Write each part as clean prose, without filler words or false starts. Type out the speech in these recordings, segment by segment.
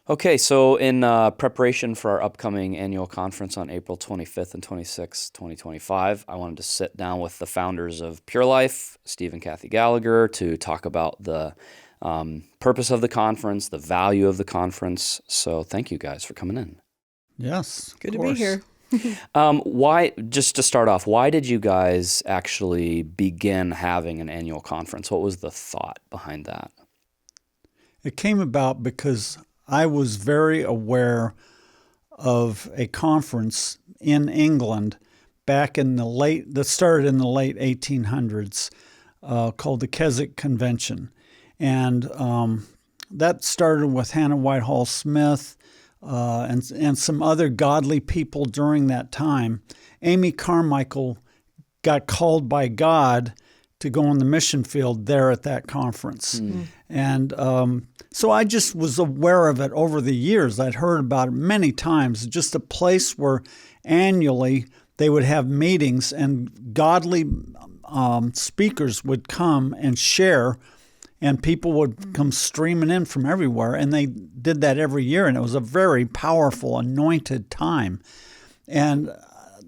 Okay, so in preparation for our upcoming annual conference on April 25th and 26th, 2025, I wanted to sit down with the founders of Pure Life, Steve and Kathy Gallagher, to talk about the purpose of the conference, the value of the conference. So thank you guys for coming in. Yes, Good to be here. Just to start off, why did you guys actually begin having an annual conference? What was the thought behind that? It came about because I was very aware of a conference in England back in that started in the late 1800s called the Keswick Convention. And that started with Hannah Whitehall Smith and some other godly people during that time. Amy Carmichael got called by God to go on the mission field there at that conference. And so I just was aware of it over the years. I'd heard about it many times, just a place where annually they would have meetings and godly speakers would come and share, and people would come streaming in from everywhere. And they did that every year, and it was a very powerful, anointed time. And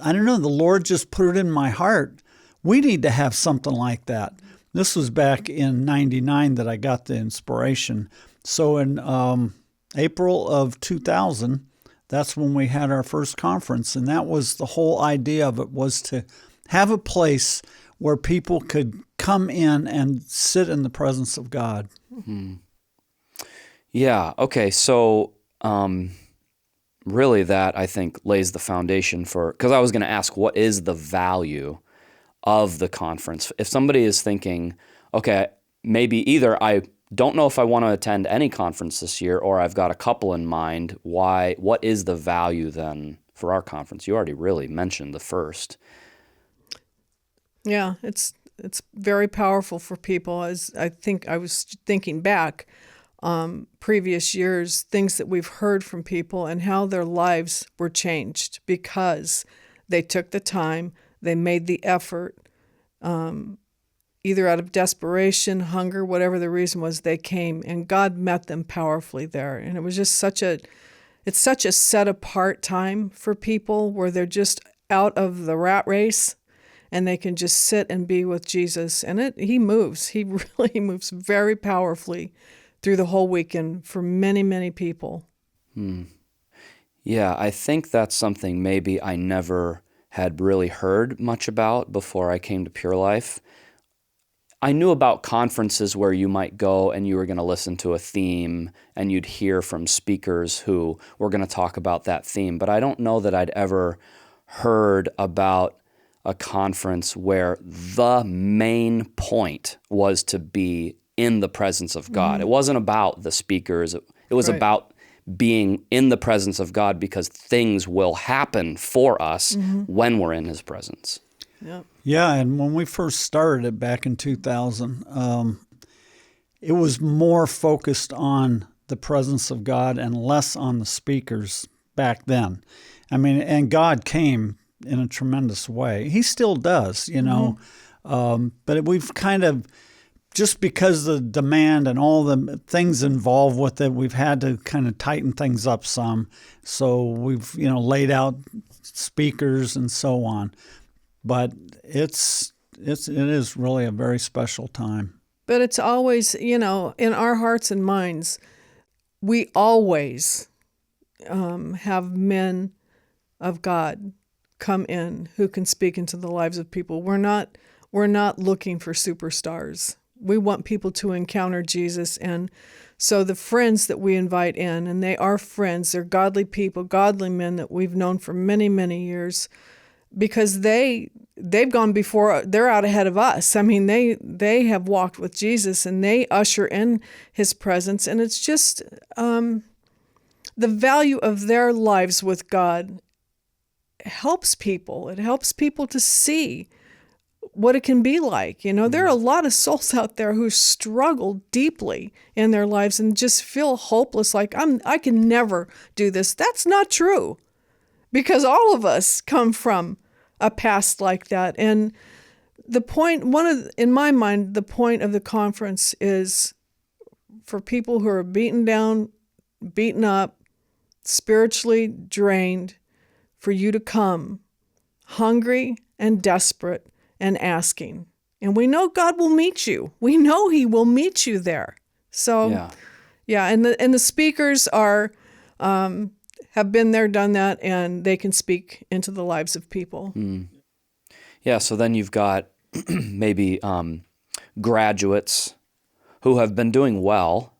I don't know, the Lord just put it in my heart. We need to have something like that. This was back in 99 that I got the inspiration. So in April of 2000, that's when we had our first conference. And that was the whole idea of it, was to have a place where people could come in and sit in the presence of God. Mm-hmm. Yeah, okay. So really that, I think, lays the foundation for, because I was going to ask, what is the value of the conference? If somebody is thinking, okay, maybe either I don't know if I want to attend any conference this year, or I've got a couple in mind, what is the value then for our conference? You already really mentioned the first. Yeah, it's very powerful for people. As I think I was thinking back, previous years, things that we've heard from people and how their lives were changed because they took the time, they made the effort, either out of desperation, hunger, whatever the reason was, they came and God met them powerfully there. And it was just such a set apart time for people where they're just out of the rat race and they can just sit and be with Jesus. And he moves. He really moves very powerfully through the whole weekend for many, many people. Yeah, I think that's something maybe I never had really heard much about before I came to Pure Life. I knew about conferences where you might go and you were going to listen to a theme and you'd hear from speakers who were going to talk about that theme, but I don't know that I'd ever heard about a conference where the main point was to be in the presence of God. It wasn't about the speakers. It was Right. about being in the presence of God, because things will happen for us when we're in His presence. Yep. Yeah, and when we first started it back in 2000, it was more focused on the presence of God and less on the speakers back then. I mean, and God came in a tremendous way. He still does, but we've kind of, just because of the demand and all the things involved with it, we've had to kind of tighten things up some. So we've, laid out speakers and so on. But it is really a very special time. But it's always, in our hearts and minds, we always have men of God come in who can speak into the lives of people. We're not looking for superstars. We want people to encounter Jesus. And so the friends that we invite in, and they are friends, they're godly people, godly men that we've known for many, many years, because they've gone before, they're out ahead of us. I mean, they have walked with Jesus and they usher in His presence. And it's just the value of their lives with God helps people. It helps people to see what it can be like. There are a lot of souls out there who struggle deeply in their lives and just feel hopeless, like I can never do this. That's not true, because all of us come from a past like that. And the point, in my mind, the point of the conference is for people who are beaten down, beaten up, spiritually drained, for you to come hungry and desperate and asking. And we know God will meet you. We know He will meet you there. So, yeah, and the speakers are have been there, done that, and they can speak into the lives of people. Yeah, so then you've got maybe graduates who have been doing well,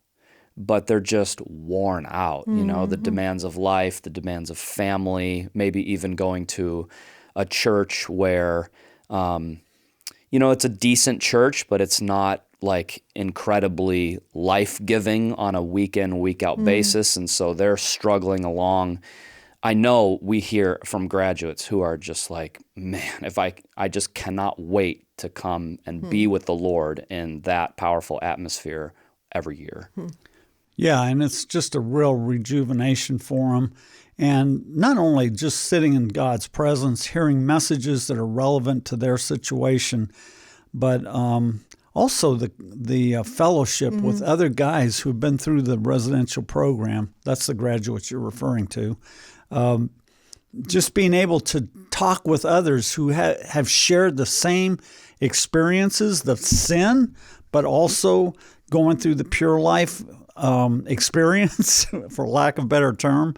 but they're just worn out, the demands of life, the demands of family, maybe even going to a church where, it's a decent church, but it's not like incredibly life-giving on a week-in, week-out basis, and so they're struggling along. I know we hear from graduates who are just like, man, if I just cannot wait to come and be with the Lord in that powerful atmosphere every year. Yeah, and it's just a real rejuvenation for them. And not only just sitting in God's presence, hearing messages that are relevant to their situation, but also the fellowship with other guys who've been through the residential program. That's the graduates you're referring to. Just being able to talk with others who have shared the same experiences, the sin, but also going through the Pure Life experience, for lack of a better term.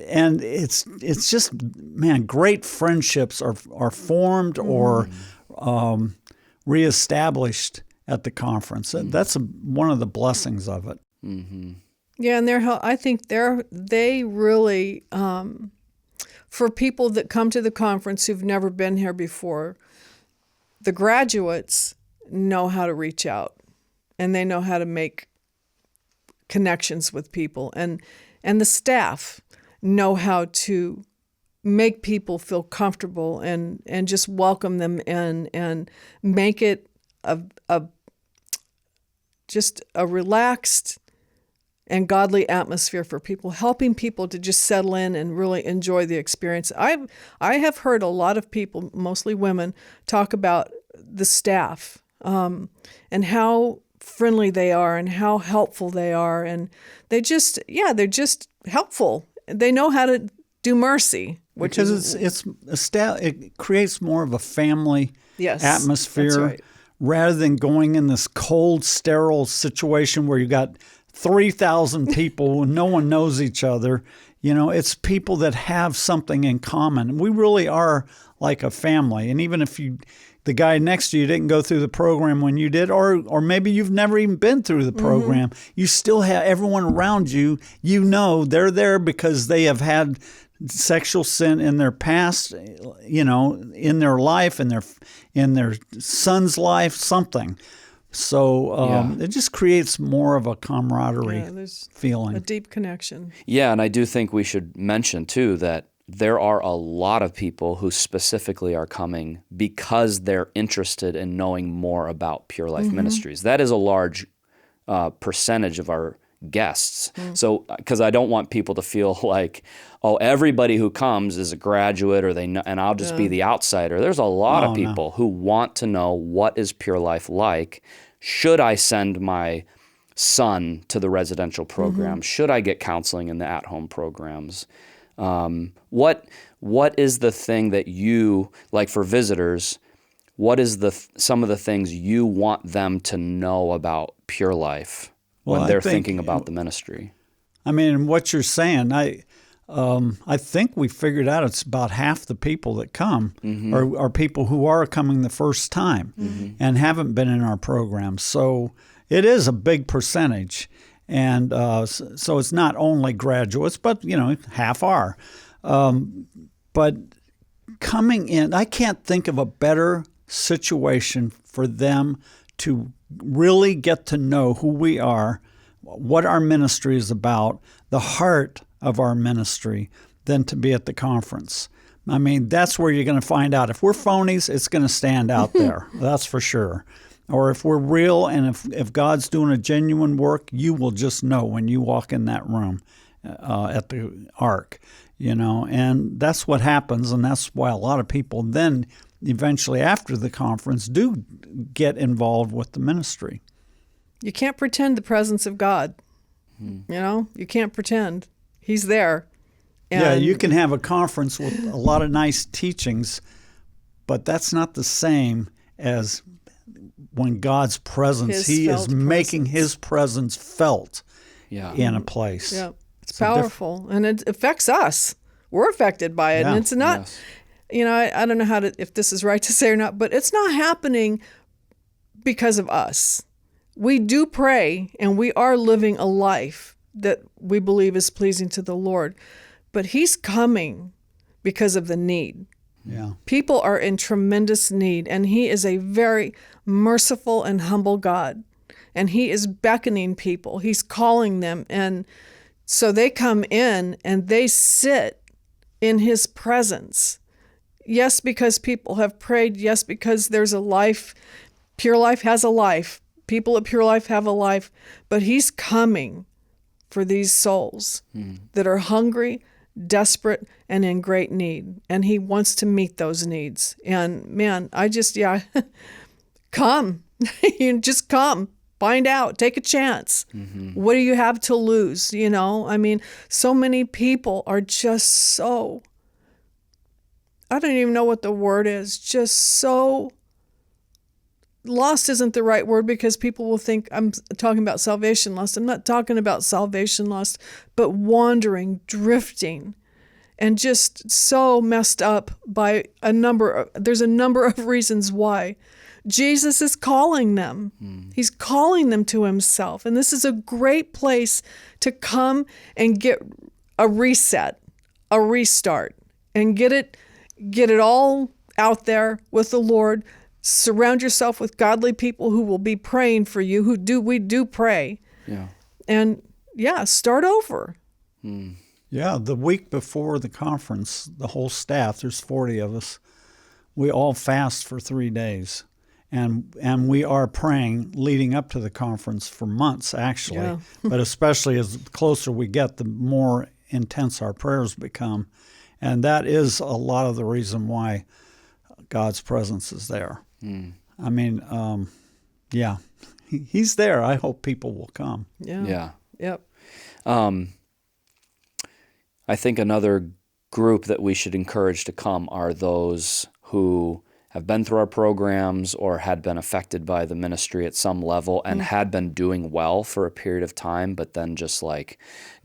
And it's just, man, great friendships are formed or reestablished at the conference. That's one of the blessings of it. Yeah, and I think they really, for people that come to the conference who've never been here before, the graduates know how to reach out, and they know how to make connections with people, and the staff know how to make people feel comfortable and just welcome them in and make it just a relaxed and godly atmosphere for people, helping people to just settle in and really enjoy the experience. I have heard a lot of people, mostly women, talk about the staff and how friendly they are and how helpful they are, and they're just helpful. They know how to do mercy, because it creates more of a family atmosphere. That's right. Rather than going in this cold, sterile situation where you got 3,000 people and no one knows each other. It's people that have something in common. We really are like a family. And even if the guy next to you didn't go through the program when you did, or maybe you've never even been through the program, you still have everyone around you. They're there because they have had sexual sin in their past, in their life, in their son's life, something. So it just creates more of a camaraderie feeling. A deep connection. Yeah, and I do think we should mention, too, that there are a lot of people who specifically are coming because they're interested in knowing more about Pure Life Ministries. That is a large percentage of our guests. So, because I don't want people to feel like, everybody who comes is a graduate, and I'll just be the outsider. There's a lot of people who want to know, what is Pure Life like? Should I send my son to the residential program? Should I get counseling in the at-home programs? What is the thing that you, like for visitors, what is some of the things you want them to know about Pure Life when they're thinking about the ministry? I mean, what you're saying, I think we figured out it's about half the people that come are people who are coming the first time and haven't been in our program. So it is a big percentage. And so it's not only graduates, but, half are. But coming in, I can't think of a better situation for them to really get to know who we are, what our ministry is about, the heart of our ministry, than to be at the conference. I mean, that's where you're going to find out. If we're phonies, it's going to stand out there. That's for sure. Or if we're real and if God's doing a genuine work, you will just know when you walk in that room at the Ark, and that's what happens. And that's why a lot of people then eventually after the conference do get involved with the ministry. You can't pretend the presence of God. You can't pretend. He's there. Yeah, And you can have a conference with a lot of nice teachings, but that's not the same as when God's presence, He is making His presence felt in a place. Yeah, it's powerful, and it affects us. We're affected by it, and it's not, I don't know if this is right to say or not, but it's not happening because of us. We do pray, and we are living a life that we believe is pleasing to the Lord, but He's coming because of the need. Yeah. People are in tremendous need, and He is a very merciful and humble God, and He is beckoning people. He's calling them, and so they come in and they sit in His presence. Yes, because people have prayed. Yes, because there's a life. Pure Life has a life. People at Pure Life have a life, but He's coming for these souls that are hungry, desperate, and in great need. And He wants to meet those needs. And man, come. You just come. Find out. Take a chance. What do you have to lose? So many people are just so, I don't even know what the word is, just so, lost isn't the right word because people will think I'm talking about salvation lost. I'm not talking about salvation lost, but wandering, drifting, and just so messed up by there's a number of reasons why. Jesus is calling them. He's calling them to Himself. And this is a great place to come and get a reset, a restart, and get it all out there with the Lord. Surround yourself with godly people who will be praying for you, we do pray. Yeah. And start over. Yeah, the week before the conference, the whole staff, there's 40 of us, we all fast for 3 days. And we are praying leading up to the conference for months, actually. But especially as closer we get, the more intense our prayers become. And that is a lot of the reason why God's presence is there. I mean, He's there. I hope people will come. Yeah. Yep. I think another group that we should encourage to come are those who have been through our programs or had been affected by the ministry at some level and had been doing well for a period of time, but then just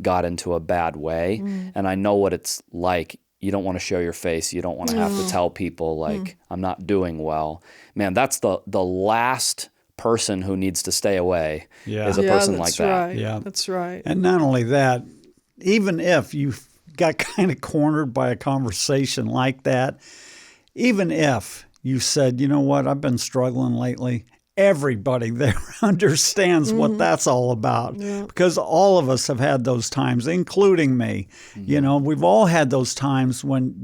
got into a bad way. And I know what it's like. You don't want to show your face. You don't want to have to tell people I'm not doing well. Man, that's the last person who needs to stay away is a person like that. Right. Yeah, that's right. And not only that, even if you got kind of cornered by a conversation like that, even if you said, you know what, I've been struggling lately, everybody there understands what that's all about because all of us have had those times, including me. We've all had those times when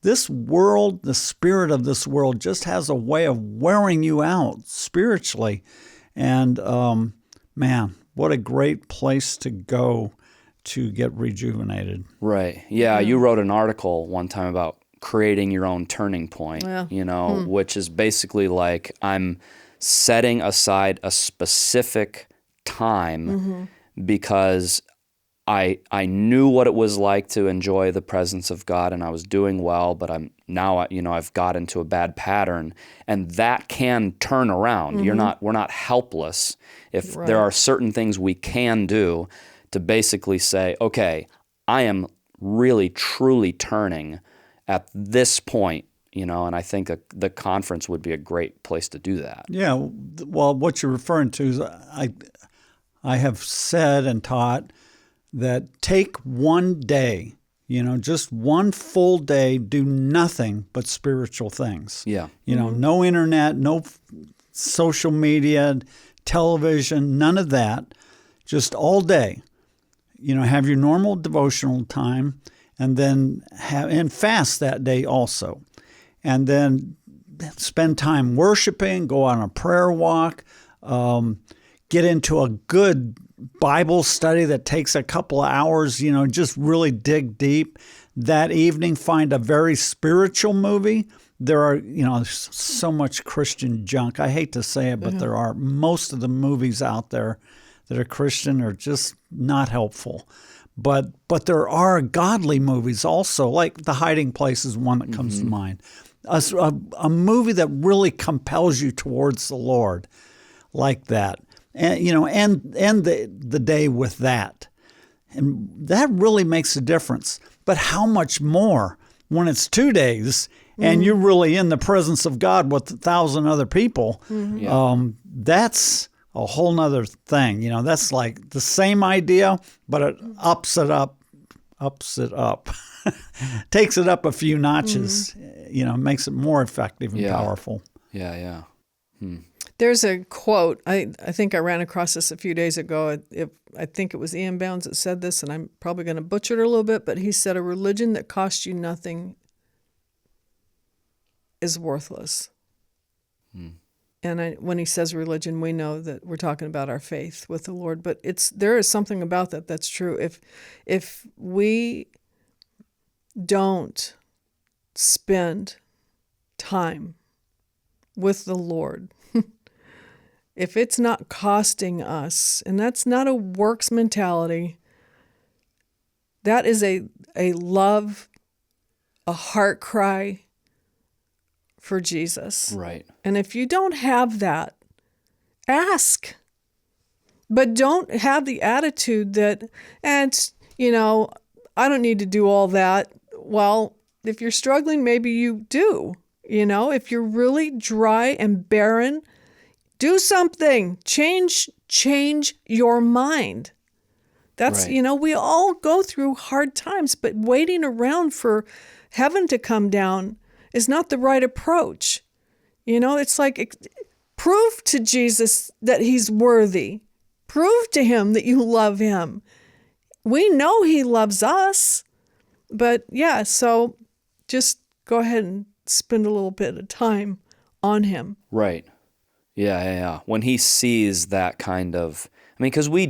this world, the spirit of this world just has a way of wearing you out spiritually. And man, what a great place to go to get rejuvenated. Right. Yeah, you wrote an article one time about creating your own turning point, which is basically I'm setting aside a specific time because I knew what it was like to enjoy the presence of God and I was doing well, but I've got into a bad pattern, and that can turn around. We're not helpless if there are certain things we can do to basically say, okay, I am really truly turning at this point, and I think the conference would be a great place to do that. Yeah, well, what you're referring to is I have said and taught that take one day, just one full day, do nothing but spiritual things. Yeah. No internet, no social media, television, none of that, just all day. Have your normal devotional time and then fast that day also. And then spend time worshiping, go on a prayer walk, get into a good Bible study that takes a couple of hours, just really dig deep. That evening, find a very spiritual movie. There are, so much Christian junk. I hate to say it, but there are most of the movies out there that are Christian are just not helpful. But there are godly movies also, like The Hiding Place is one that comes to mind. A movie that really compels you towards the Lord, like that, and end the day with that, and that really makes a difference. But how much more when it's 2 days and you're really in the presence of God with 1,000 other people? That's a whole nother thing. That's like the same idea, but it ups it up, takes it up a few notches, makes it more effective and powerful. Yeah. There's a quote, I think I ran across this a few days ago. I think it was Ian Bounds that said this, and I'm probably going to butcher it a little bit, but he said, "A religion that costs you nothing is worthless." And when he says religion, we know that we're talking about our faith with the Lord. But there is something about that that's true. If we don't spend time with the Lord, if it's not costing us, and that's not a works mentality, that is a love, a heart cry for Jesus. Right. And if you don't have that, ask. But don't have the attitude that, I don't need to do all that. Well, if you're struggling, maybe you do. If you're really dry and barren, do something. Change your mind. That's, right. We all go through hard times, but waiting around for heaven to come down is not the right approach. It's like, prove to Jesus that he's worthy. Prove to him that you love him. We know he loves us, but so just go ahead and spend a little bit of time on him. Right. Yeah. When he sees that kind of, because we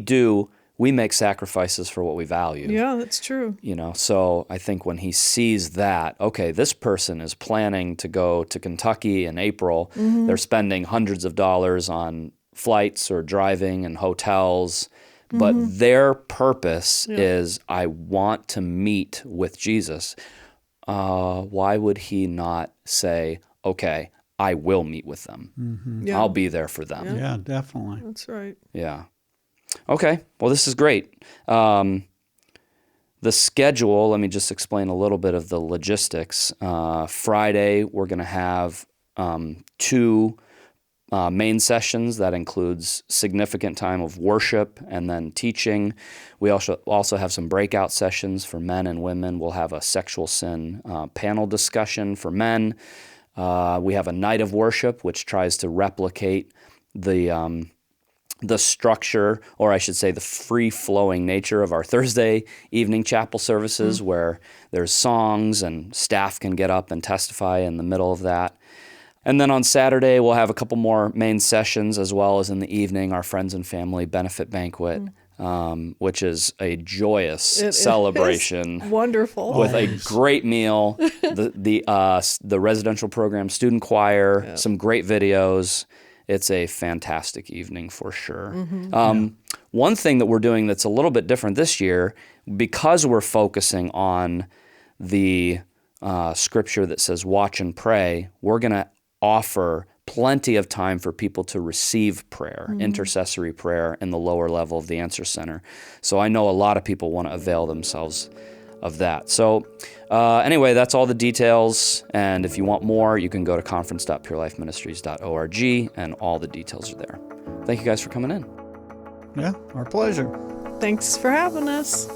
make sacrifices for what we value. Yeah, that's true. So I think when he sees that, okay, this person is planning to go to Kentucky in April. They're spending hundreds of dollars on flights or driving and hotels, but their purpose is, I want to meet with Jesus. Why would he not say, okay, I will meet with them. I'll be there for them. Yeah, definitely. That's right. Yeah. Okay. Well, this is great. The schedule, let me just explain a little bit of the logistics. Friday, we're going to have 2 main sessions. That includes significant time of worship and then teaching. We also have some breakout sessions for men and women. We'll have a sexual sin panel discussion for men. We have a night of worship, which tries to replicate the structure, or I should say the free-flowing nature of our Thursday evening chapel services, where there's songs and staff can get up and testify in the middle of that. And then on Saturday, we'll have a couple more main sessions, as well as in the evening, our Friends and Family Benefit Banquet, which is a joyous celebration. Wonderful. With a great meal, the residential program student choir, some great videos. It's a fantastic evening for sure. One thing that we're doing that's a little bit different this year, because we're focusing on the scripture that says watch and pray, we're going to offer plenty of time for people to receive prayer, intercessory prayer in the lower level of the Answer Center. So I know a lot of people want to avail themselves of that. So anyway, that's all the details. And if you want more, you can go to conference.purelifeministries.org, and all the details are there. Thank you guys for coming in. Yeah, our pleasure. Thanks for having us.